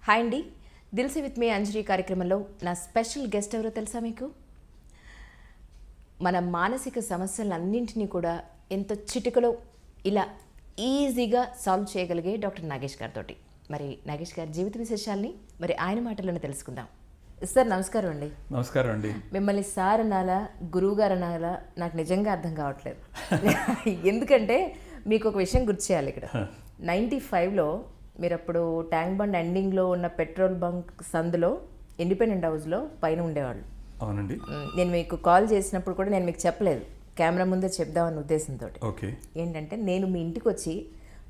Hi అండి, దిల్సీ with me అంజలి కార్యక్రమంలో నా స్పెషల్ గెస్ట్ ఎవరో తెలుసా మీకు? మన మానసిక సమస్యలన్నింటినీ కూడా ఎంత చిటికలో ఇలా ఈజీగా సాల్వ్ చేయగలిగే డాక్టర్ నాగేష్ గారితో మరి నాగేష్ గారి జీవిత విశేషాలని మరి ఆయన మాటల్లోనే తెలుసుకుందాం. సార్ నమస్కారం అండి. నమస్కారం అండి. మిమ్మల్ని సార్ అనాలా గురువు గారు అనాలా నాకు నిజంగా అర్థం కావట్లేదు. ఎందుకంటే మీకు ఒక విషయం గుర్తు చేయాలి. ఇక్కడ 95లో మీరు అప్పుడు ట్యాంక్ బండ్ ఎండింగ్లో ఉన్న పెట్రోల్ బంక్ సందులో ఇండిపెండెంట్ హౌస్లో పైన ఉండేవాళ్ళు. అవునండి. నేను మీకు కాల్ చేసినప్పుడు కూడా నేను మీకు చెప్పలేదు, కెమెరా ముందే చెప్దామన్న ఉద్దేశంతో. ఓకే. ఏంటంటే నేను మీ ఇంటికి వచ్చి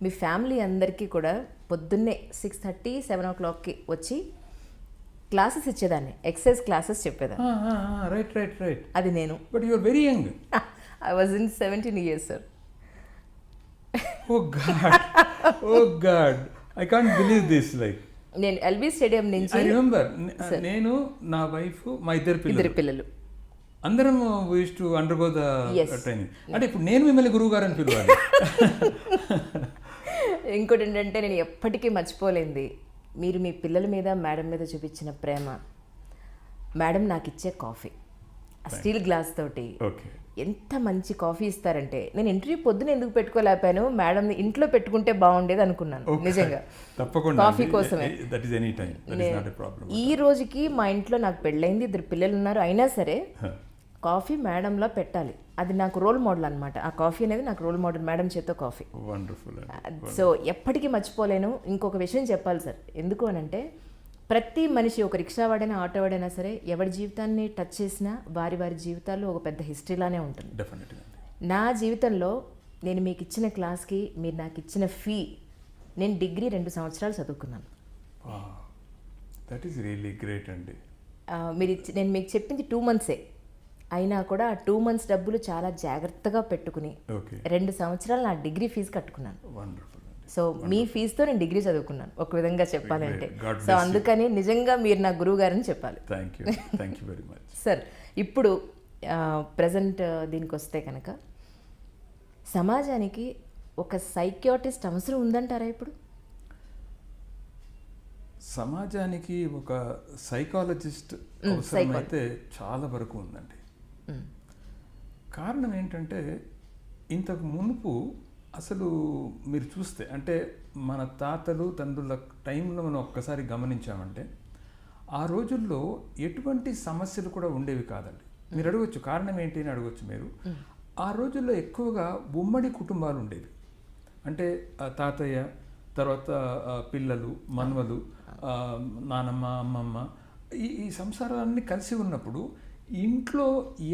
మీ ఫ్యామిలీ అందరికీ కూడా పొద్దున్నే 6:30, 7 o'clockకి వచ్చి క్లాసెస్ ఇచ్చేదాన్ని, ఎక్సర్సైజ్ క్లాసెస్ చెప్పేదాన్ని. Right right right. అది నేను. But you are very young. I was in 17 years, sir. Oh god, oh god, I can't believe this. Like నేను ఎల్బీ స్టేడియం నుంచి ఐ రిమెంబర్, నేను నా వైఫ్ మా ఇద్దరు పిల్లలు అందరం used to undergo the Yes. Training. అంటే ఇప్పుడు నేను మిమ్మల్ని గురువు గారు అని పిలవాలి. ఇంకోటి ఏంటంటే నేను ఎప్పటికీ మర్చిపోలేంది, మీరు మీ పిల్లల మీద మేడం మీద చూపించిన ప్రేమ. మేడం నాకు ఇచ్చే కాఫీ, స్టీల్ గ్లాస్ తోటి ఓకే. ఎంత మంచి కాఫీ ఇస్తారంటే, నేను ఇంటర్వ్యూ పొద్దున ఎందుకు పెట్టుకోలేకపోయాను, మేడం ఇంట్లో పెట్టుకుంటే బాగుండేది అనుకున్నాను. నిజంగా తప్పకుండా కాఫీ కోసమే. That is any time, that is not a problem. ఈ రోజుకి మా ఇంట్లో నాకు పెళ్ళైంది, 2 పిల్లలు ఉన్నారు, అయినా సరే కాఫీ మేడంలా పెట్టాలి. అది నాకు రోల్ మోడల్ అనమాట. ఆ కాఫీ అనేది నాకు రోల్ మోడల్, మేడం చేత్తో కాఫీ. వండర్ఫుల్. సో ఎప్పటికీ మర్చిపోలేను. ఇంకొక విషయం చెప్పాలి సార్, ఎందుకు అనంటే ప్రతి మనిషి, ఒక రిక్షా వాడైనా ఆటో వాడైనా సరే, ఎవరి జీవితాన్ని టచ్ చేసినా వారి వారి జీవితాల్లో ఒక పెద్ద హిస్టరీలానే ఉంటుంది. డెఫినెట్గా. నా జీవితంలో నేను మీకు ఇచ్చిన క్లాస్కి మీరు నాకు ఇచ్చిన ఫీ, నేను డిగ్రీ 2 సంవత్సరాలు చదువుకున్నాను. దట్ ఈస్ రియల్లీ గ్రేట్ అండి. నేను మీకు చెప్పింది 2 months, అయినా కూడా ఆ 2 months డబ్బులు చాలా జాగ్రత్తగా పెట్టుకుని 2 సంవత్సరాలు నా డిగ్రీ ఫీజు కట్టుకున్నాను. వండర్ఫుల్. సో మీ ఫీజుతో నేను డిగ్రీ చదువుకున్నాను ఒక విధంగా చెప్పాలంటే. God సో అందుకని నిజంగా మీరు నా గురువు గారని చెప్పాలి. Thank you very much. Sir, ఇప్పుడు ప్రజెంట్ దీనికి వస్తే కనుక సమాజానికి ఒక సైకియాట్రిస్ట్ అవసరం ఉందంటారా? ఇప్పుడు సమాజానికి ఒక సైకాలజిస్ట్ అవసరం అయితే చాలా వరకు ఉందండి. కారణం ఏంటంటే, ఇంతకు మునుపు అసలు మీరు చూస్తే, అంటే మన తాతలు తండ్రుల టైంలో మనం ఒక్కసారి గమనించామంటే, ఆ రోజుల్లో ఎటువంటి సమస్యలు కూడా ఉండేవి కాదండి. మీరు అడగచ్చు కారణం ఏంటి అని అడగచ్చు మీరు. ఆ రోజుల్లో ఎక్కువగా ఉమ్మడి కుటుంబాలు ఉండేవి. అంటే తాతయ్య తర్వాత పిల్లలు, మనవలు, నానమ్మ, అమ్మమ్మ, ఈ సంసారాలన్నీ కలిసి ఉన్నప్పుడు ఇంట్లో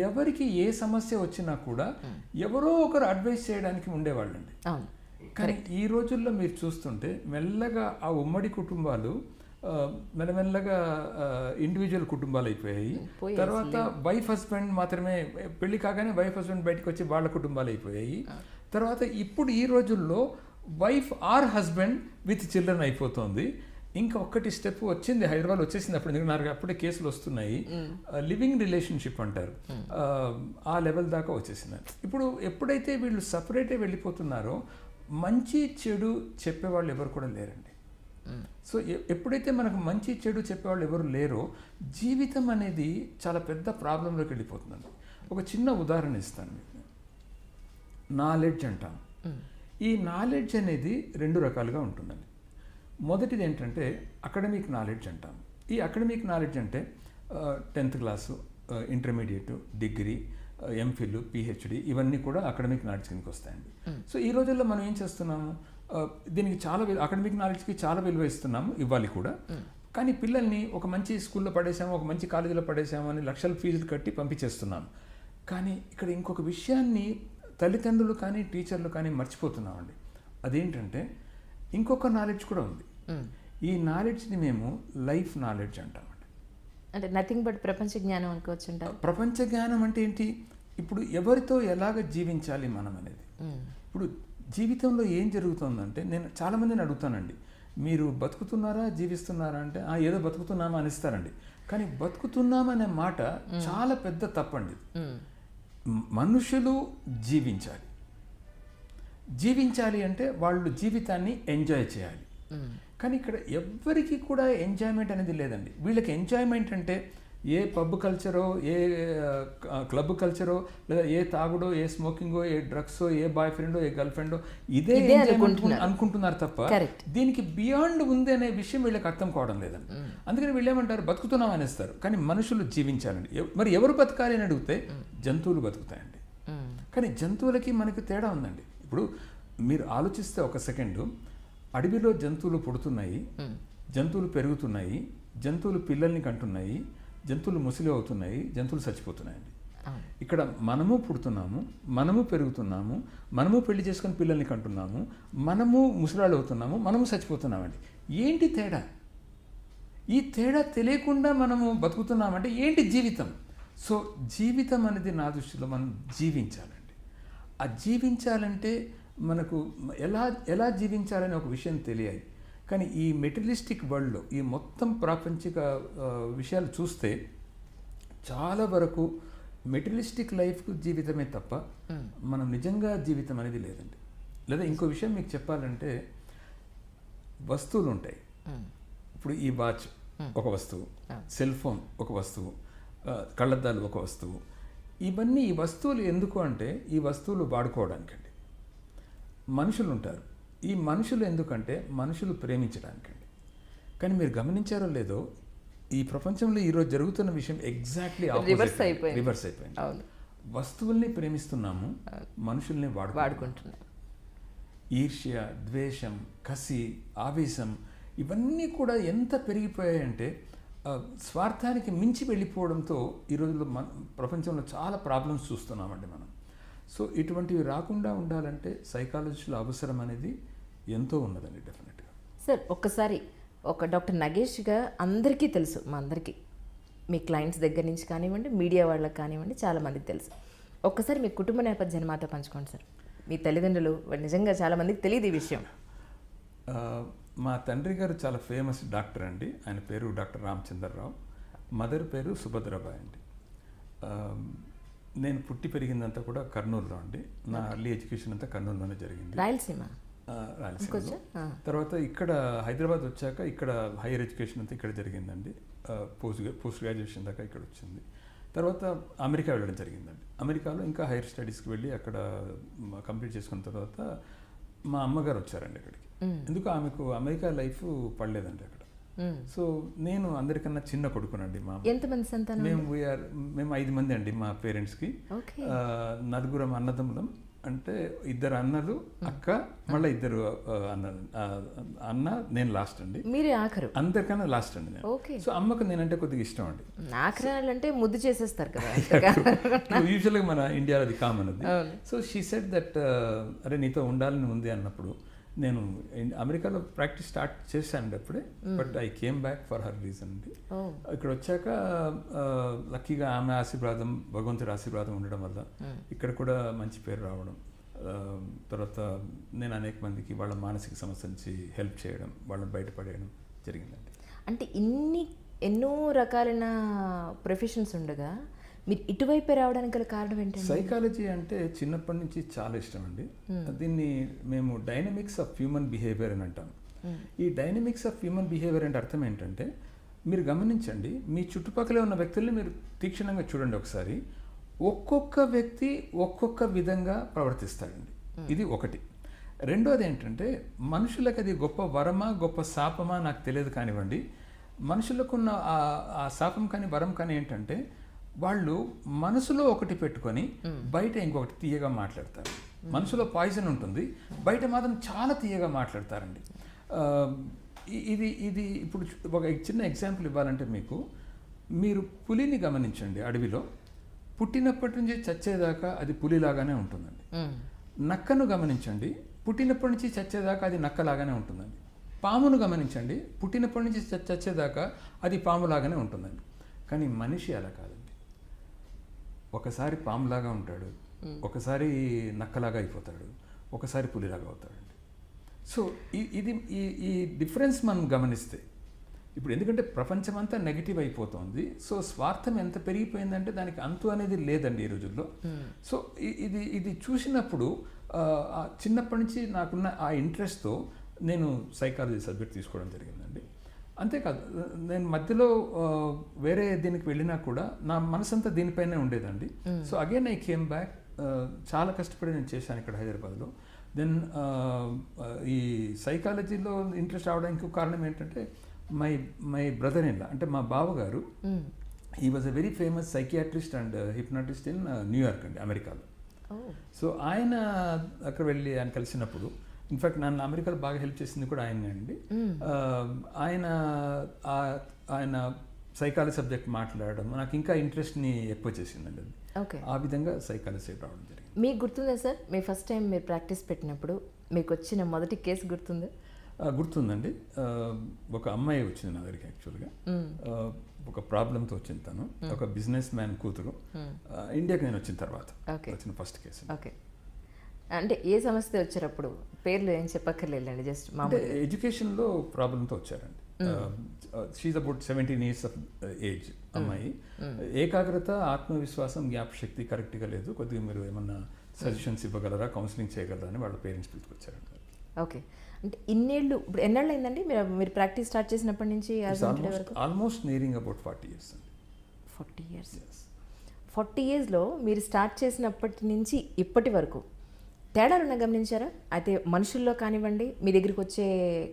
ఎవరికి ఏ సమస్య వచ్చినా కూడా ఎవరో ఒకరు అడ్వైస్ చేయడానికి ఉండేవాళ్ళండి. కానీ ఈ రోజుల్లో మీరు చూస్తుంటే మెల్లగా ఆ ఉమ్మడి కుటుంబాలు మెల్లమెల్లగా ఇండివిజువల్ కుటుంబాలు అయిపోయాయి. తర్వాత వైఫ్ హస్బెండ్ మాత్రమే, పెళ్లి కాగానే వైఫ్ హస్బెండ్ బయటకు వచ్చి వాళ్ళ కుటుంబాలు అయిపోయాయి. తర్వాత ఇప్పుడు ఈ రోజుల్లో wife or husband with children అయిపోతుంది. ఇంకా ఒక్కటి స్టెప్ వచ్చింది, హైదరాబాద్ వచ్చేసింది. అప్పుడు నాకు అప్పుడే కేసులు వస్తున్నాయి, లివింగ్ రిలేషన్షిప్ అంటారు, ఆ లెవెల్ దాకా వచ్చేసింది. ఇప్పుడు ఎప్పుడైతే వీళ్ళు సపరేటే వెళ్ళిపోతున్నారో మంచి చెడు చెప్పేవాళ్ళు ఎవరు కూడా లేరండి. సో ఎప్పుడైతే మనకు మంచి చెడు చెప్పేవాళ్ళు ఎవరు లేరో జీవితం అనేది చాలా పెద్ద ప్రాబ్లంలోకి వెళ్ళిపోతుందండి. ఒక చిన్న ఉదాహరణ ఇస్తాను మీకు. నాలెడ్జ్ అంటాం. ఈ నాలెడ్జ్ అనేది 2 రకాలుగా ఉంటుందండి. మొదటిది ఏంటంటే అకాడమిక్ నాలెడ్జ్ అంటాం. ఈ అకాడమిక్ నాలెడ్జ్ అంటే 10th class, intermediate, degree, MPhil, PhD, ఇవన్నీ కూడా అకాడమిక్ నాలెడ్జ్ కిందకి వస్తాయండి. సో ఈ రోజుల్లో మనం ఏం చేస్తున్నాము, దీనికి చాలా అకాడమిక్ నాలెడ్జ్కి చాలా విలువ ఇస్తున్నాము, ఇవ్వాలి కూడా. కానీ పిల్లల్ని ఒక మంచి స్కూల్లో పడేసాము, ఒక మంచి కాలేజీలో పడేసాము అని లక్షల ఫీజులు కట్టి పంపించేస్తున్నాము. కానీ ఇక్కడ ఇంకొక విషయాన్ని తల్లిదండ్రులు కానీ టీచర్లు కానీ మర్చిపోతున్నామండి. అదేంటంటే ఇంకొక నాలెడ్జ్ కూడా ఉంది. ఈ నాలెడ్జ్ని మేము లైఫ్ నాలెడ్జ్ అంటామండి. అంటే నథింగ్ బట్ ప్రపంచ జ్ఞానం అనుకోవచ్చు. ప్రపంచ జ్ఞానం అంటే ఏంటి? ఇప్పుడు ఎవరితో ఎలాగ జీవించాలి మనం అనేది. ఇప్పుడు జీవితంలో ఏం జరుగుతుందంటే, నేను చాలామందిని అడుగుతానండి, మీరు బతుకుతున్నారా జీవిస్తున్నారా అంటే ఏదో బతుకుతున్నామా అనిస్తారండి. కానీ బతుకుతున్నామనే మాట చాలా పెద్ద తప్పండి. మనుషులు జీవించాలి. జీవించాలి అంటే వాళ్ళు జీవితాన్ని ఎంజాయ్ చేయాలి. కానీ ఇక్కడ ఎవ్వరికీ కూడా ఎంజాయ్మెంట్ అనేది లేదండి. వీళ్ళకి ఎంజాయ్మెంట్ అంటే ఏ పబ్ కల్చరో, ఏ క్లబ్ కల్చరో, లేదా ఏ తాగుడో, ఏ స్మోకింగో, ఏ డ్రగ్సో, ఏ బాయ్ ఫ్రెండో, ఏ గర్ల్ ఫ్రెండో, ఇదే అనుకుంటున్నారు తప్ప దీనికి బియాండ్ ఉంది అనే విషయం వీళ్ళకి అర్థం కావడం లేదండి. అందుకని వీళ్ళు ఏమంటారు, బతుకుతున్నాం అనేస్తారు. కానీ మనుషులు జీవించాలండి. మరి ఎవరు బతకాలి అని అడిగితే జంతువులు బతుకుతాయండి. కానీ జంతువులకి మనకి తేడా ఉందండి. ఇప్పుడు మీరు ఆలోచిస్తే ఒక సెకండు, అడవిలో జంతువులు పుడుతున్నాయి, జంతువులు పెరుగుతున్నాయి, జంతువులు పిల్లల్ని కంటున్నాయి, జంతువులు ముసలి అవుతున్నాయి, జంతువులు చచ్చిపోతున్నాయండి. ఇక్కడ మనము పుడుతున్నాము, మనము పెరుగుతున్నాము, మనము పెళ్లి చేసుకొని పిల్లల్ని కంటున్నాము, మనము ముసలాళ్ళు అవుతున్నాము, మనము చచ్చిపోతున్నామండి. ఏంటి తేడా? ఈ తేడా తెలియకుండా మనము బతుకుతున్నామంటే ఏంటి జీవితం? సో జీవితం అనేది నా దృష్టిలో మనం జీవించాలండి. ఆ జీవించాలంటే మనకు ఎలా జీవించాలనే ఒక విషయం తెలియాలి. కానీ ఈ మెటీరియలిస్టిక్ వరల్డ్లో ఈ మొత్తం ప్రాపంచిక విషయాలు చూస్తే చాలా వరకు మెటీరియలిస్టిక్ లైఫ్కు జీవితమే తప్ప మనం నిజంగా జీవితం అనేది లేదండి. లేదా ఇంకో విషయం మీకు చెప్పాలంటే, వస్తువులు ఉంటాయి. ఇప్పుడు ఈ వాచ్ ఒక వస్తువు, సెల్ ఫోన్ ఒక వస్తువు, కళ్ళద్దాలు ఒక వస్తువు. ఈ వస్తువులు ఎందుకు అంటే ఈ వస్తువులు వాడుకోవడానికండి. మనుషులు ఉంటారు. ఈ మనుషులు ఎందుకంటే మనుషులు ప్రేమించడానికండి. కానీ మీరు గమనించారో లేదో, ఈ ప్రపంచంలో ఈరోజు జరుగుతున్న విషయం ఎగ్జాక్ట్లీ రివర్స్ అయిపోయింది. వస్తువుల్ని ప్రేమిస్తున్నాము, మనుషుల్ని వాడుకుంటున్నాము. ఈర్ష్య, ద్వేషం, కసి, ఆవేశం ఇవన్నీ కూడా ఎంత పెరిగిపోయాయంటే స్వార్థానికి మించి వెళ్ళిపోవడంతో ఈ రోజుల్లో ప్రపంచంలో చాలా ప్రాబ్లమ్స్ చూస్తున్నామండి మనం. సో ఇటువంటివి రాకుండా ఉండాలంటే సైకాలజిస్టుల అవసరం అనేది ఎంతో ఉన్నదండి డెఫినెట్గా. సార్ ఒక్కసారి ఒక డాక్టర్ నగేష్గా అందరికీ తెలుసు, మా అందరికీ, మీ క్లయింట్స్ దగ్గర నుంచి కానివ్వండి, మీడియా వాళ్ళకి కానివ్వండి, చాలామందికి తెలుసు. ఒక్కసారి మీ కుటుంబ నేపథ్యాన్ని మాతో పంచుకోండి సార్. మీ తల్లిదండ్రులు నిజంగా చాలామందికి తెలియదు ఈ విషయం. మా తండ్రి గారు చాలా ఫేమస్ డాక్టర్ అండి. ఆయన పేరు డాక్టర్ రామచంద్రరావు. మదర్ పేరు సుభద్రబాయ్ అండి. నేను పుట్టి పెరిగిందంతా కూడా కర్నూలులో అండి. నా అర్లీ ఎడ్యుకేషన్ అంతా కర్నూలులోనే జరిగింది. రాయలసీమ. తర్వాత ఇక్కడ హైదరాబాద్ వచ్చాక ఇక్కడ హైయర్ ఎడ్యుకేషన్ అంతా ఇక్కడ జరిగిందండి. పోస్ట్ గ్రాడ్యుయేషన్ దాకా ఇక్కడ వచ్చింది. తర్వాత అమెరికా వెళ్ళడం జరిగిందండి. అమెరికాలో ఇంకా హైయర్ స్టడీస్కి వెళ్ళి అక్కడ కంప్లీట్ చేసుకున్న తర్వాత మా అమ్మగారు వచ్చారండి ఇక్కడికి. ఎందుకు ఆమెకు అమెరికా లైఫ్ పడలేదండి అక్కడ. సో నేను అందరికన్నా చిన్న కొడుకునండి. మా ఎంతమంది సంతానం? మేము 5 మంది అండి మా పేరెంట్స్కి. నలుగురం అన్నదమ్ములం. అంటే 2 అన్నలు, అక్క, మళ్ళీ 2 అన్న, నేను లాస్ట్ అండి. మీరే ఆఖరు? అందరికన్నా లాస్ట్ అండి నేను. సో అమ్మకు నేనంటే కొద్దిగా ఇష్టం అండి. ఆఖరాలంటే ముద్దు చేసేస్తారు కదా యూజువల్గా మన ఇండియాలో అది కామన్ అది. సో షీ సెడ్ దట్ అరే నీతో ఉండాలని ఉంది అన్నప్పుడు నేను అమెరికాలో ప్రాక్టీస్ స్టార్ట్ చేశాను అప్పుడే. But I came back for her reason అండి. ఇక్కడ వచ్చాక లక్కీగా ఆమె ఆశీర్వాదం, భగవంతుడి ఆశీర్వాదం ఉండడం వల్ల ఇక్కడ కూడా మంచి పేరు రావడం, తర్వాత నేను అనేక మందికి వాళ్ళ మానసిక సమస్య నుంచి హెల్ప్ చేయడం, వాళ్ళని బయటపడేయడం జరిగిందండి. అంటే ఎన్నో రకాలైన ప్రొఫెషన్స్ ఉండగా మీరు ఇటువైపే రావడానికి గల కారణం ఏంటంటే? సైకాలజీ అంటే చిన్నప్పటి నుంచి చాలా ఇష్టం అండి. దీన్ని మేము డైనమిక్స్ ఆఫ్ హ్యూమన్ బిహేవియర్ అని అంటాం. ఈ డైనమిక్స్ ఆఫ్ హ్యూమన్ బిహేవియర్ అంటే అర్థం ఏంటంటే, మీరు గమనించండి, మీ చుట్టుపక్కల ఉన్న వ్యక్తుల్ని మీరు తీక్షణంగా చూడండి ఒకసారి. ఒక్కొక్క వ్యక్తి ఒక్కొక్క విధంగా ప్రవర్తిస్తాడండి. ఇది ఒకటి. రెండోది ఏంటంటే, మనుషులకు అది గొప్ప వరమా గొప్ప శాపమా నాకు తెలియదు కానివ్వండి, మనుషులకున్న ఆ శాపం కానీ వరం కానీ ఏంటంటే, వాళ్ళు మనసులో ఒకటి పెట్టుకొని బయట ఇంకొకటి తీయగా మాట్లాడతారు. మనసులో పాయిజన్ ఉంటుంది, బయట మాత్రం చాలా తీయగా మాట్లాడతారండి. ఇది ఇప్పుడు ఒక చిన్న ఎగ్జాంపుల్ ఇవ్వాలంటే మీకు, మీరు పులిని గమనించండి. అడవిలో పుట్టినప్పటి నుంచి చచ్చేదాకా అది పులిలాగానే ఉంటుందండి. నక్కను గమనించండి, పుట్టినప్పటి నుంచి చచ్చేదాకా అది నక్కలాగానే ఉంటుందండి. పామును గమనించండి, పుట్టినప్పటి నుంచి చచ్చేదాకా అది పాములాగానే ఉంటుందండి. కానీ మనిషి అలా కాదండి. ఒకసారి పాములాగా ఉంటాడు, ఒకసారి నక్కలాగా అయిపోతాడు, ఒకసారి పులిలాగా అవుతాడండి. సో ఇది ఈ డిఫరెన్స్ మనం గమనిస్తే ఇప్పుడు, ఎందుకంటే ప్రపంచం అంతా నెగిటివ్ అయిపోతుంది. సో స్వార్థం ఎంత పెరిగిపోయిందంటే దానికి అంతు అనేది లేదండి ఈ రోజుల్లో. సో ఇది చూసినప్పుడు చిన్నప్పటి నుంచి నాకున్న ఆ ఇంట్రెస్ట్తో నేను సైకాలజీ సబ్జెక్ట్ తీసుకోవడం జరిగిందండి. అంతేకాదు నేను మధ్యలో వేరే దీనికి వెళ్ళినా కూడా నా మనసంతా దీనిపైనే ఉండేదండి. So again I came back. చాలా కష్టపడి నేను చేశాను ఇక్కడ హైదరాబాద్లో. దెన్ ఈ సైకాలజీలో ఇంట్రెస్ట్ రావడానికి కారణం ఏంటంటే మై బ్రదర్ ఇన్ లా, అంటే మా బావగారు, he was a very famous psychiatrist and hypnotist in New York అండి, అమెరికాలో. సో ఆయన అక్కడ వెళ్ళి ఆయన కలిసినప్పుడు, ఇన్ఫ్యాక్ట్ నన్ను అమెరికాలో బాగా హెల్ప్ చేసింది కూడా ఆయనే అండి. ఆయన సైకాలజీ సబ్జెక్ట్ మాట్లాడడం నాకు ఇంకా ఇంట్రెస్ట్ని ఎక్కువ చేసిందండి. అది ఆ విధంగా సైకాలజీ సైడ్ రావడం జరిగింది. మీకు గుర్తుందా సార్, మీ ఫస్ట్ టైం మీరు ప్రాక్టీస్ పెట్టినప్పుడు మీకు వచ్చిన మొదటి కేసు గుర్తుందా? గుర్తుందండి. ఒక అమ్మాయి వచ్చింది నా దగ్గరికి. యాక్చువల్గా ఒక ప్రాబ్లంతో వచ్చింది. తను ఒక బిజినెస్ మ్యాన్ కూతురు. ఇండియాకి నేను వచ్చిన తర్వాత వచ్చిన ఫస్ట్ కేసు. ఓకే, అంటే ఏ సమస్య వచ్చారప్పుడు? పేర్లు ఏం చెప్పక్కర్లేదండి, జస్ట్ అంటే ఎడ్యుకేషన్లో ప్రాబ్లంతో వచ్చారండి. She about 17 years of age అమ్మాయి. ఏకాగ్రత, ఆత్మవిశ్వాసం, జ్ఞాపశక్తి కరెక్ట్గా లేదు, కొద్దిగా మీరు ఏమన్నా సజెషన్స్ ఇవ్వగలరా, కౌన్సిలింగ్ చేయగలరా అని వాళ్ళ పేరెంట్స్ పిలుచుకొచ్చారండి. ఓకే, అంటే ఇన్నేళ్ళు, ఇప్పుడు ఎన్నేళ్ళు అయిందండి మీరు ప్రాక్టీస్ స్టార్ట్ చేసినప్పటి నుంచి? ఆల్మోస్ట్ నియరింగ్ అబౌట్ 40 years అండి. 40 years. 40 yearsలో మీరు స్టార్ట్ చేసినప్పటి నుంచి ఇప్పటి వరకు తేడాలు గమనించారా? అయితే మనుషుల్లో కానివ్వండి, మీ దగ్గరికి వచ్చే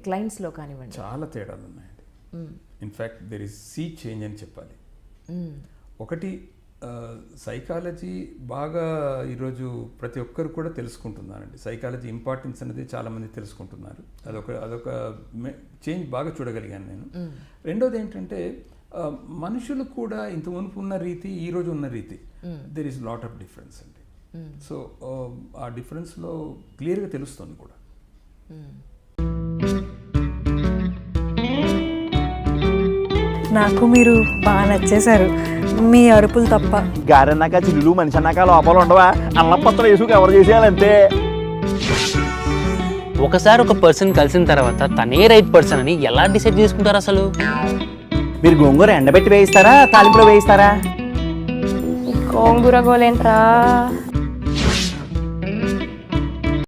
క్లయింట్స్లో కానివ్వండి, చాలా తేడాలు ఉన్నాయండి. In fact there is sea change అని చెప్పాలి. ఒకటి, సైకాలజీ బాగా ఈరోజు ప్రతి ఒక్కరు కూడా తెలుసుకుంటున్నారండి. సైకాలజీ ఇంపార్టెన్స్ అనేది చాలామంది తెలుసుకుంటున్నారు. అదొక చేంజ్ బాగా చూడగలిగాను నేను. రెండోది ఏంటంటే, మనుషులు కూడా ఇంత మునుపు ఉన్న రీతి, ఈరోజు ఉన్న రీతి, there is lot of difference అండి. సో ఆ డిఫరెన్స్లో క్లియర్గా తెలుస్తుంది కూడా. నాకు మీరు బాగా నచ్చేశారు, మీ అరుపులు తప్ప. గారన్నాక చిల్లు మనిషి అన్నాక లోపల ఉండవా? అల్లం పత్రం వేసుకు కవర్ చేసేయాలంతే. ఒకసారి ఒక పర్సన్ కలిసిన తర్వాత తనే రైట్ పర్సన్ అని ఎలా డిసైడ్ చేసుకుంటారు అసలు? మీరు గోంగూర ఎండబెట్టి వేయిస్తారా, తాలింపులో వేయిస్తారా? గోంగూర గోలేంట్రా.